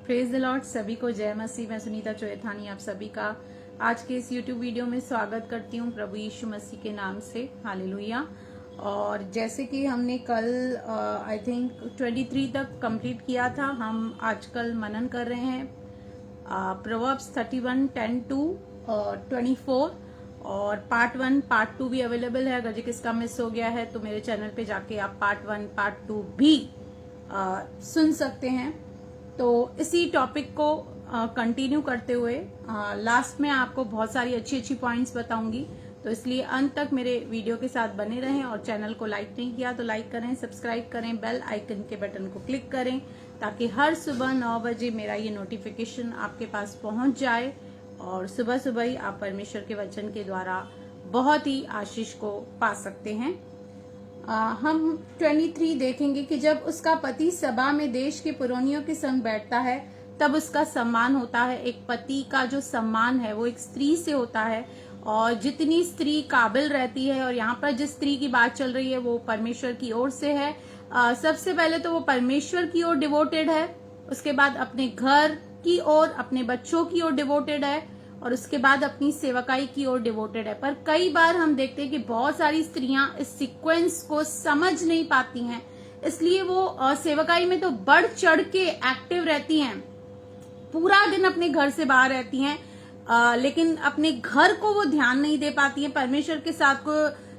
Praise the Lord. सभी को जय मसीह। मैं सुनीता चोएथानी आप सभी का आज के इस YouTube वीडियो में स्वागत करती हूँ प्रभु यीशु मसीह के नाम से। हालेलुया। और जैसे कि हमने कल आई थिंक 23 तक कंप्लीट किया था, हम आजकल मनन कर रहे हैं प्रोवर्ब्स 31:10-24 और पार्ट 1 पार्ट 2 भी अवेलेबल है। अगर जी किसका मिस हो गया है तो मेरे चैनल पे जाके आप पार्ट 1 पार्ट 2 भी सुन सकते हैं। तो इसी टॉपिक को कंटिन्यू करते हुए लास्ट में आपको बहुत सारी अच्छी अच्छी पॉइंट्स बताऊंगी, तो इसलिए अंत तक मेरे वीडियो के साथ बने रहें। और चैनल को लाइक नहीं किया तो लाइक करें, सब्सक्राइब करें, बेल आइकन के बटन को क्लिक करें ताकि हर सुबह 9 बजे मेरा ये नोटिफिकेशन आपके पास पहुंच जाए और सुबह सुबह ही आप परमेश्वर के वचन के द्वारा बहुत ही आशीष को पा सकते हैं। हम 23 देखेंगे कि जब उसका पति सभा में देश के पुरनियों के संग बैठता है तब उसका सम्मान होता है। एक पति का जो सम्मान है वो एक स्त्री से होता है, और जितनी स्त्री काबिल रहती है, और यहाँ पर जिस स्त्री की बात चल रही है वो परमेश्वर की ओर से है। सबसे पहले तो वो परमेश्वर की ओर डिवोटेड है, उसके बाद अपने घर की ओर, अपने बच्चों की ओर डिवोटेड है, और उसके बाद अपनी सेवकाई की ओर डिवोटेड है। पर कई बार हम देखते हैं कि बहुत सारी स्त्रियां इस सीक्वेंस को समझ नहीं पाती हैं, इसलिए वो सेवकाई में तो बढ़ चढ़ के एक्टिव रहती हैं, पूरा दिन अपने घर से बाहर रहती हैं, लेकिन अपने घर को वो ध्यान नहीं दे पाती हैं। परमेश्वर के साथ को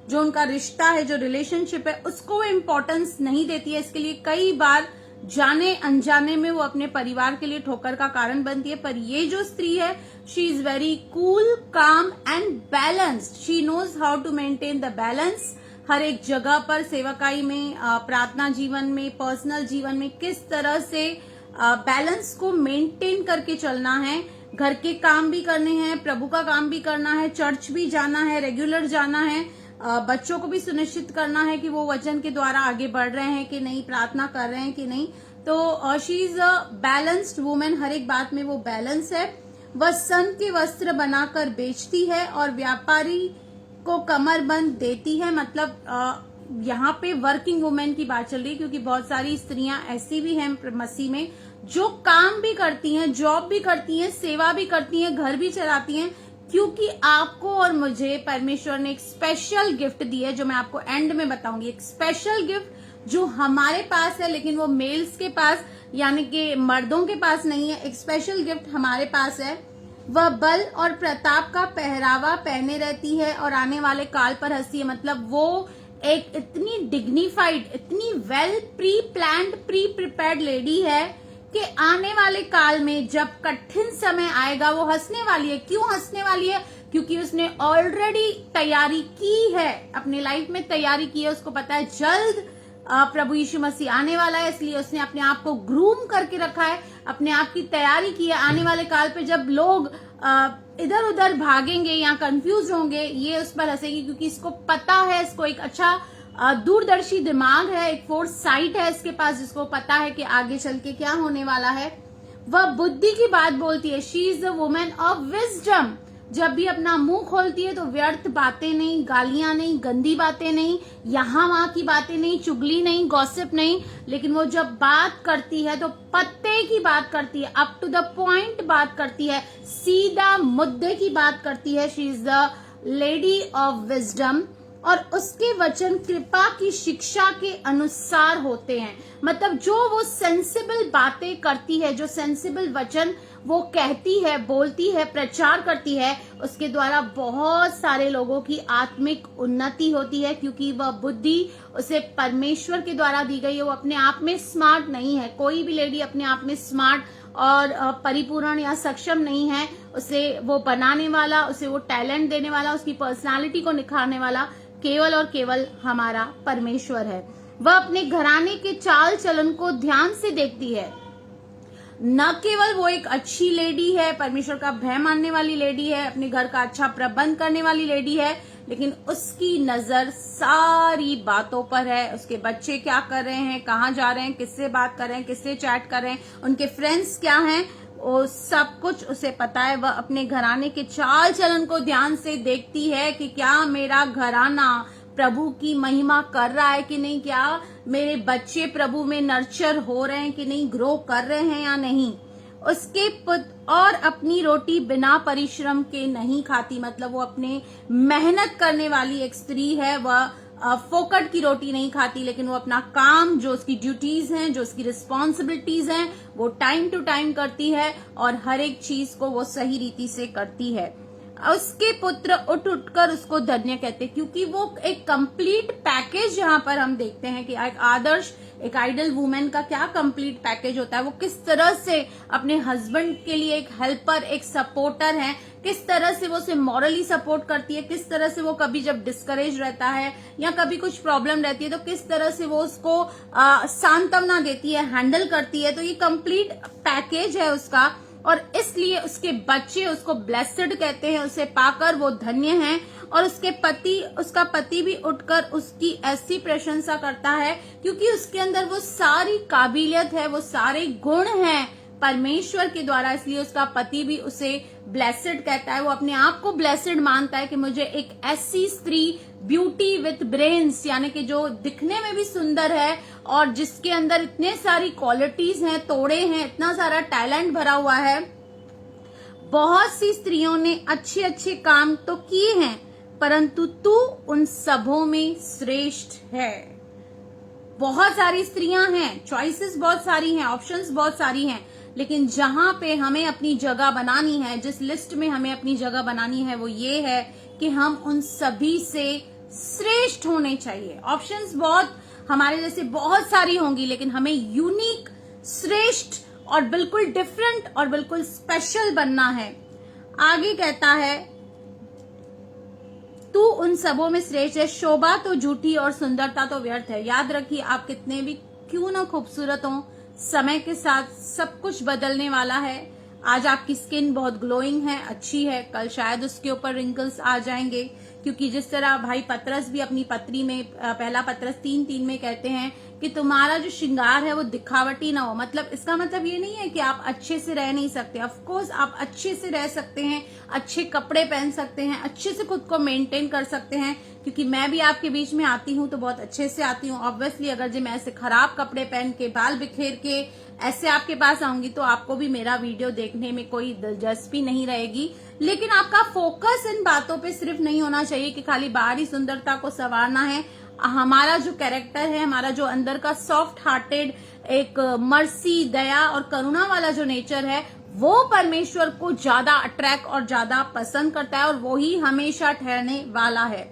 जो उनका रिश्ता है, जो रिलेशनशिप है, उसको वो इम्पोर्टेंस नहीं देती है। इसके लिए कई बार जाने अनजाने में वो अपने परिवार के लिए ठोकर का कारण बनती है। पर ये जो स्त्री है, she is very cool, calm and balanced. She knows how to maintain the balance. हर एक जगह पर सेवकाई में, प्रार्थना जीवन में, पर्सनल जीवन में किस तरह से बैलेंस को मेंटेन करके चलना है। घर के काम भी करने हैं, प्रभु का काम भी करना है, चर्च भी जाना है, रेगुलर जाना है, बच्चों को भी सुनिश्चित करना है कि वो वचन के द्वारा आगे बढ़ रहे हैं कि नहीं, प्रार्थना कर रहे हैं कि नहीं। तो she is a balanced women. हर एक बात में वो बैलेंस है। वह सन के वस्त्र बनाकर बेचती है और व्यापारी को कमरबंद देती है। मतलब यहाँ पे वर्किंग वुमेन की बात चल रही है, क्योंकि बहुत सारी स्त्रियां ऐसी भी हैं मसीह में जो काम भी करती हैं, जॉब भी करती हैं, सेवा भी करती हैं, घर भी चलाती हैं, क्योंकि आपको और मुझे परमेश्वर ने एक स्पेशल गिफ्ट दी है, जो मैं आपको एंड में बताऊंगी। एक स्पेशल गिफ्ट जो हमारे पास है, लेकिन वो मेल्स के पास यानी कि मर्दों के पास नहीं है। एक स्पेशल गिफ्ट हमारे पास है। वह बल और प्रताप का पहरावा पहने रहती है और आने वाले काल पर हंसती है। मतलब वो एक इतनी डिग्निफाइड, इतनी well pre planned, pre prepared lady है कि आने वाले काल में जब कठिन समय आएगा वो हंसने वाली है। क्यों हंसने वाली है? क्योंकि उसने ऑलरेडी तैयारी की है, अपनी लाइफ में तैयारी की है। उसको पता है जल्द प्रभु यीशु मसीह आने वाला है, इसलिए उसने अपने आप को ग्रूम करके रखा है, अपने आप की तैयारी की है। आने वाले काल पे जब लोग इधर उधर भागेंगे या कंफ्यूज होंगे, ये उस पर हंसेगी, क्योंकि इसको पता है, इसको एक अच्छा दूरदर्शी दिमाग है, एक फोर्स साइट है इसके पास, जिसको पता है कि आगे चल के क्या होने वाला है। वह बुद्धि की बात बोलती है। She is the women of wisdom. जब भी अपना मुंह खोलती है तो व्यर्थ बातें नहीं, गालियां नहीं, गंदी बातें नहीं, यहाँ वहां की बातें नहीं, चुगली नहीं, गॉसिप नहीं, लेकिन वो जब बात करती है तो पत्ते की बात करती है, अप टू द पॉइंट बात करती है, सीधा मुद्दे की बात करती है। She is the lady of wisdom. और उसके वचन कृपा की शिक्षा के अनुसार होते हैं। मतलब जो वो सेंसिबल बातें करती है, जो सेंसिबल वचन वो कहती है, बोलती है, प्रचार करती है, उसके द्वारा बहुत सारे लोगों की आत्मिक उन्नति होती है, क्योंकि वह बुद्धि उसे परमेश्वर के द्वारा दी गई है। वो अपने आप में स्मार्ट नहीं है। कोई भी लेडी अपने आप में स्मार्ट और परिपूर्ण या सक्षम नहीं है। उसे वो बनाने वाला, उसे वो टैलेंट देने वाला, उसकी पर्सनालिटी को निखारने वाला केवल और केवल हमारा परमेश्वर है। वह अपने घराने के चाल चलन को ध्यान से देखती है। न केवल वो एक अच्छी लेडी है, परमेश्वर का भय मानने वाली लेडी है, अपने घर का अच्छा प्रबंध करने वाली लेडी है, लेकिन उसकी नजर सारी बातों पर है। उसके बच्चे क्या कर रहे हैं, कहाँ जा रहे हैं, किससे बात कर रहे हैं, किससे चैट कर रहे हैं, उनके फ्रेंड्स क्या हैं, वो सब कुछ उसे पता है। वह अपने घराने के चाल चलन को ध्यान से देखती है कि क्या मेरा घराना प्रभु की महिमा कर रहा है कि नहीं, क्या मेरे बच्चे प्रभु में नर्चर हो रहे हैं कि नहीं, ग्रो कर रहे हैं या नहीं। उसके पुत्र और अपनी रोटी बिना परिश्रम के नहीं खाती, मतलब वो अपने मेहनत करने वाली एक स्त्री है, वह फोकट की रोटी नहीं खाती, लेकिन वो अपना काम, जो उसकी ड्यूटीज हैं, जो उसकी रिस्पॉन्सिबिलिटीज हैं, वो टाइम टू टाइम करती है और हर एक चीज को वो सही रीति से करती है। उसके पुत्र उठ उठकर उसको धन्य कहते, क्योंकि वो एक कंप्लीट पैकेज यहाँ पर हम देखते हैं कि एक आदर्श, एक आइडल वुमेन का क्या कंप्लीट पैकेज होता है। वो किस तरह से अपने हस्बैंड के लिए एक हेल्पर, एक सपोर्टर है, किस तरह से वो उसे मॉरली सपोर्ट करती है, किस तरह से वो कभी जब डिस्करेज रहता है या कभी कुछ प्रॉब्लम रहती है तो किस तरह से वो उसको सांत्वना देती है, हैंडल करती है। तो ये कंप्लीट पैकेज है उसका, और इसलिए उसके बच्चे उसको ब्लेस्ड कहते हैं, उसे पाकर वो धन्य हैं। और उसका पति भी उठकर उसकी ऐसी प्रशंसा करता है, क्योंकि उसके अंदर वो सारी काबिलियत है, वो सारे गुण हैं परमेश्वर के द्वारा, इसलिए उसका पति भी उसे ब्लेस्ड कहता है। वो अपने आप को ब्लेस्ड मानता है कि मुझे एक ऐसी स्त्री, ब्यूटी विथ ब्रेन्स, यानी कि जो दिखने में भी सुंदर है और जिसके अंदर इतने सारी क्वालिटीज हैं, तोड़े हैं, इतना सारा टैलेंट भरा हुआ है। बहुत सी स्त्रियों ने अच्छे अच्छे काम तो किए हैं, परंतु तू उन सबों में श्रेष्ठ है। बहुत सारी स्त्रियां हैं, चॉइसेस बहुत सारी हैं, ऑप्शंस बहुत सारी हैं, लेकिन जहां पे हमें अपनी जगह बनानी है, जिस लिस्ट में हमें अपनी जगह बनानी है, वो ये है कि हम उन सभी से श्रेष्ठ होने चाहिए। ऑप्शंस बहुत हमारे जैसे बहुत सारी होंगी, लेकिन हमें यूनिक, श्रेष्ठ और बिल्कुल डिफरेंट और बिल्कुल स्पेशल बनना है। आगे कहता है, तू उन सबों में श्रेष्ठ है। शोभा तो झूठी और सुंदरता तो व्यर्थ है। याद रखिए, आप कितने भी क्यों ना खूबसूरत हो, समय के साथ सब कुछ बदलने वाला है। आज आपकी स्किन बहुत ग्लोइंग है, अच्छी है, कल शायद उसके ऊपर रिंकल्स आ जाएंगे, क्योंकि जिस तरह भाई पतरस भी अपनी पत्री में, पहला पतरस 3:3 में कहते हैं कि तुम्हारा जो श्रृंगार है वो दिखावटी ना हो। मतलब इसका मतलब ये नहीं है कि आप अच्छे से रह नहीं सकते। ऑफ कोर्स आप अच्छे से रह सकते हैं, अच्छे कपड़े पहन सकते हैं, अच्छे से खुद को मेंटेन कर सकते हैं, क्योंकि मैं भी आपके बीच में आती हूँ तो बहुत अच्छे से आती हूँ। ऑब्वियसली अगर जो मैं ऐसे खराब कपड़े पहन के, बाल बिखेर के ऐसे आपके पास आऊंगी तो आपको भी मेरा वीडियो देखने में कोई दिलचस्पी नहीं रहेगी। लेकिन आपका फोकस इन बातों पे सिर्फ नहीं होना चाहिए कि खाली बाहरी सुंदरता को संवारना है। हमारा जो कैरेक्टर है, हमारा जो अंदर का सॉफ्ट हार्टेड, एक मर्सी, दया और करुणा वाला जो नेचर है, वो परमेश्वर को ज्यादा अट्रैक्ट और ज्यादा पसंद करता है, और वो ही हमेशा ठहरने वाला है।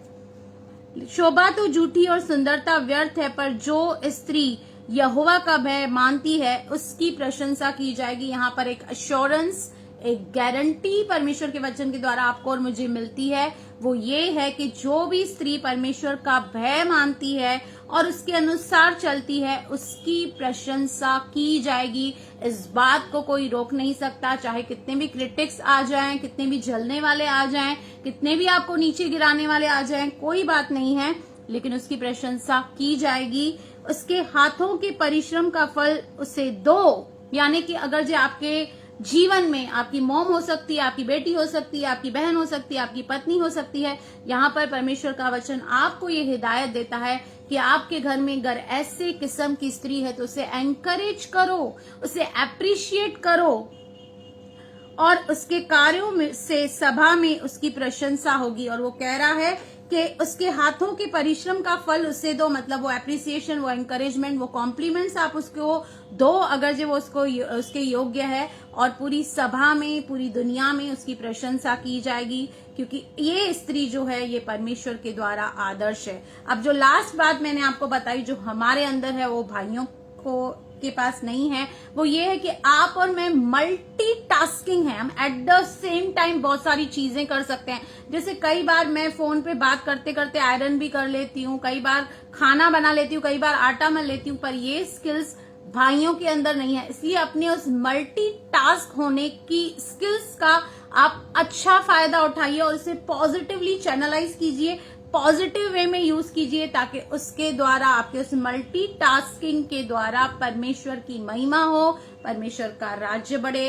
शोभा तो झूठी और सुंदरता व्यर्थ है, पर जो स्त्री यहोवा का भय मानती है उसकी प्रशंसा की जाएगी। यहाँ पर एक अश्योरेंस, एक गारंटी परमेश्वर के वचन के द्वारा आपको और मुझे मिलती है, वो ये है कि जो भी स्त्री परमेश्वर का भय मानती है और उसके अनुसार चलती है, उसकी प्रशंसा की जाएगी। इस बात को कोई रोक नहीं सकता, चाहे कितने भी क्रिटिक्स आ जाएं, कितने भी जलने वाले आ जाएं, कितने भी आपको नीचे गिराने वाले आ जाएं, कोई बात नहीं है, लेकिन उसकी प्रशंसा की जाएगी। उसके हाथों के परिश्रम का फल उसे दो। यानी कि अगर जो आपके जीवन में, आपकी मॉम हो सकती है, आपकी बेटी हो सकती है, आपकी बहन हो सकती है, आपकी पत्नी हो सकती है, यहाँ पर परमेश्वर का वचन आपको ये हिदायत देता है कि आपके घर में अगर ऐसे किस्म की स्त्री है तो उसे एनकरेज करो, उसे अप्रिशिएट करो, और उसके कार्यों में से सभा में उसकी प्रशंसा होगी। और वो कह रहा है कि उसके हाथों के परिश्रम का फल उसे दो, मतलब वो एप्रिसिएशन, वो एनकरेजमेंट, वो कॉम्प्लीमेंट्स आप उसको दो अगर जो वो उसके योग्य है, और पूरी सभा में, पूरी दुनिया में उसकी प्रशंसा की जाएगी, क्योंकि ये स्त्री जो है ये परमेश्वर के द्वारा आदर्श है। अब जो लास्ट बात मैंने आपको बताई, जो हमारे अंदर है वो भाइयों को के पास नहीं है, वो ये है कि आप और मैं मल्टीटास्किंग है, हम एट द सेम टाइम बहुत सारी चीजें कर सकते हैं। जैसे कई बार मैं फोन पे बात करते करते आयरन भी कर लेती हूँ, कई बार खाना बना लेती हूँ, कई बार आटा मल लेती हूँ, पर ये स्किल्स भाइयों के अंदर नहीं है। इसलिए अपने उस मल्टीटास्क होने की स्किल्स का आप अच्छा फायदा उठाइए और उसे पॉजिटिवली चैनलाइज कीजिए, पॉजिटिव वे में यूज कीजिए, ताकि उसके द्वारा, आपके उस मल्टीटास्किंग के द्वारा परमेश्वर की महिमा हो, परमेश्वर का राज्य बढ़े।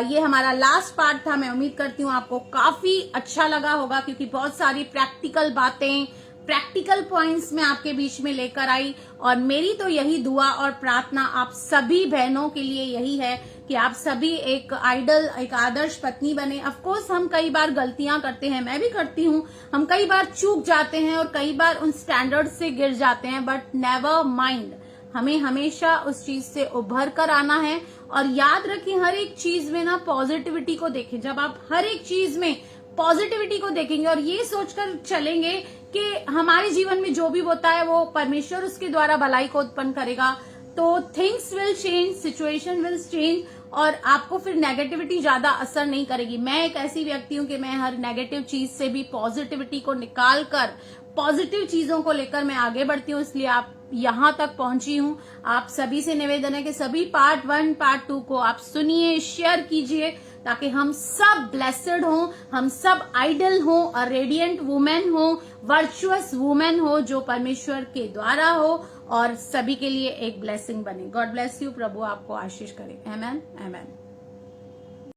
ये हमारा लास्ट पार्ट था। मैं उम्मीद करती हूँ आपको काफी अच्छा लगा होगा, क्योंकि बहुत सारी प्रैक्टिकल बातें, प्रैक्टिकल पॉइंट्स में आपके बीच में लेकर आई। और मेरी तो यही दुआ और प्रार्थना आप सभी बहनों के लिए यही है कि आप सभी एक आइडल, एक आदर्श पत्नी बने। ऑफ कोर्स हम कई बार गलतियां करते हैं, मैं भी करती हूँ, हम कई बार चूक जाते हैं और कई बार उन स्टैंडर्ड से गिर जाते हैं, बट नेवर माइंड, हमें हमेशा उस चीज से उभर कर आना है। और याद रखें, हर एक चीज में ना पॉजिटिविटी को देखें। जब आप हर एक चीज में पॉजिटिविटी को देखेंगे और ये सोचकर चलेंगे कि हमारे जीवन में जो भी होता है वो परमेश्वर उसके द्वारा भलाई को उत्पन्न करेगा, तो things will change, situation will change, और आपको फिर नेगेटिविटी ज्यादा असर नहीं करेगी। मैं एक ऐसी व्यक्ति हूं कि मैं हर नेगेटिव चीज से भी पॉजिटिविटी को निकाल कर पॉजिटिव चीजों को लेकर मैं आगे बढ़ती हूँ, इसलिए आप यहां तक पहुंची हूं। आप सभी से निवेदन है कि सभी पार्ट 1 पार्ट 2 को आप सुनिए, शेयर कीजिए, ताकि हम सब ब्लेस्ड हों, हम सब आइडल हों और रेडिएंट वुमेन हो, वर्चुअस वुमेन हो जो परमेश्वर के द्वारा हो और सभी के लिए एक ब्लेसिंग बने। गॉड ब्लेस यू, प्रभु आपको आशीष करे। आमेन, आमेन।